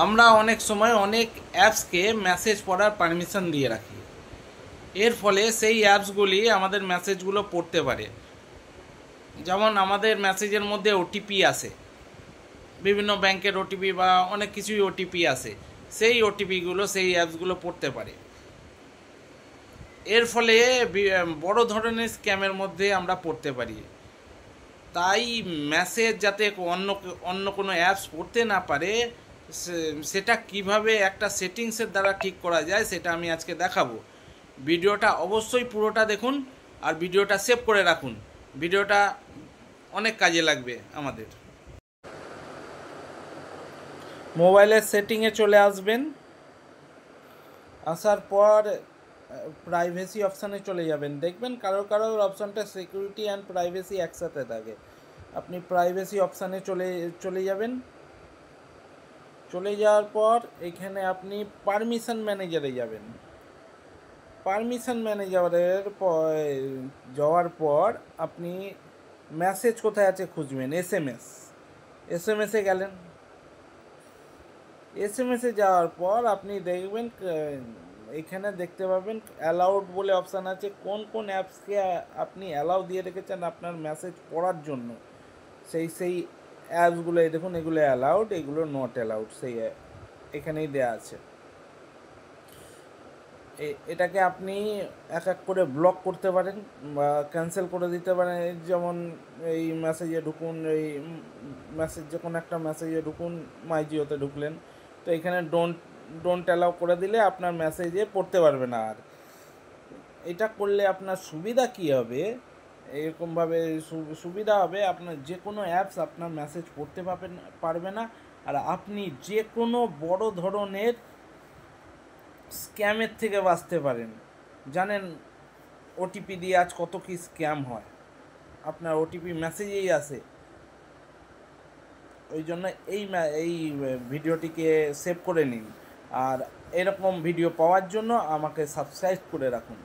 আমরা অনেক সময় অনেক অ্যাপসকে মেসেজ পড়ার পারমিশন দিয়ে রাখি। এর ফলে সেই অ্যাপসগুলি আমাদের মেসেজগুলো পড়তে পারে। যেমন আমাদের মেসেজের মধ্যে ওটিপি আসে, বিভিন্ন ব্যাংকের ওটিপি বা অনেক কিছুই ওটিপি আসে, সেই ওটিপিগুলো সেই অ্যাপসগুলো পড়তে পারে। এর ফলে বড় ধরনের স্ক্যামের মধ্যে আমরা পড়তে পারি। তাই মেসেজ যাতে অন্য অন্য কোনো অ্যাপস পড়তে না পারে, সেটা কিভাবে একটা সেটিংসের দ্বারা ঠিক করা যায় সেটা আমি আজকে দেখাবো। ভিডিওটা অবশ্যই পুরোটা দেখুন আর ভিডিওটা সেভ করে রাখুন। ভিডিওটা অনেক কাজে লাগবে আমাদের। মোবাইলের সেটিংয়ে চলে আসবেন। আসার পর প্রাইভেসি অপশানে চলে যাবেন। দেখবেন কারোর কারোর অপশানটা সিকিউরিটি অ্যান্ড প্রাইভেসি একসাথে থাকে। আপনি প্রাইভেসি অপশানে চলে যাবেন। চলে যাওয়ার পর এখানে আপনি পারমিশন ম্যানেজারে যাবেন। পারমিশন ম্যানেজারের যাওয়ার পর আপনি মেসেজ কোথায় আছে খুঁজবেন। এসএমএসে গেলেন। এসএমএসে যাওয়ার পর আপনি দেখবেন এখানে দেখতে পাবেন অ্যালাউড বলে অপশান আছে। কোন কোন অ্যাপসকে আপনি অ্যালাউ দিয়ে রেখেছেন আপনার মেসেজ পড়ার জন্য, সেই অ্যাপসগুলো দেখুন, এগুলো অ্যালাউড, এগুলো নট অ্যালাউড, সেই এখানেই দেওয়া আছে। এটাকে আপনি এক এক করে ব্লক করতে পারেন বা ক্যান্সেল করে দিতে পারেন। যেমন এই মেসেজে ঢুকুন, এই মেসেজ যখন একটা মেসেজে ঢুকুন, মাই জিওতে ঢুকলেন, তো এখানে ডোন্ট অ্যালাউ করে দিলে আপনার মেসেজে পড়তে পারবে না। আর এটা করলে আপনার সুবিধা কী হবে, এরকমভাবে সুবিধা হবে, আপনার যে কোনো অ্যাপস আপনার মেসেজ পড়তে পারবে না। আর আপনি যে কোনো বড় ধরনের স্ক্যামের থেকে বাঁচতে পারেন। জানেন ওটিপি দিয়ে আজ কত কি স্ক্যাম হয়, আপনার ওটিপি মেসেজেই আসে। ওই জন্য এই ভিডিওটিকে সেভ করে নিন। আর এরকম ভিডিও পাওয়ার জন্য আমাকে সাবস্ক্রাইব করে রাখুন।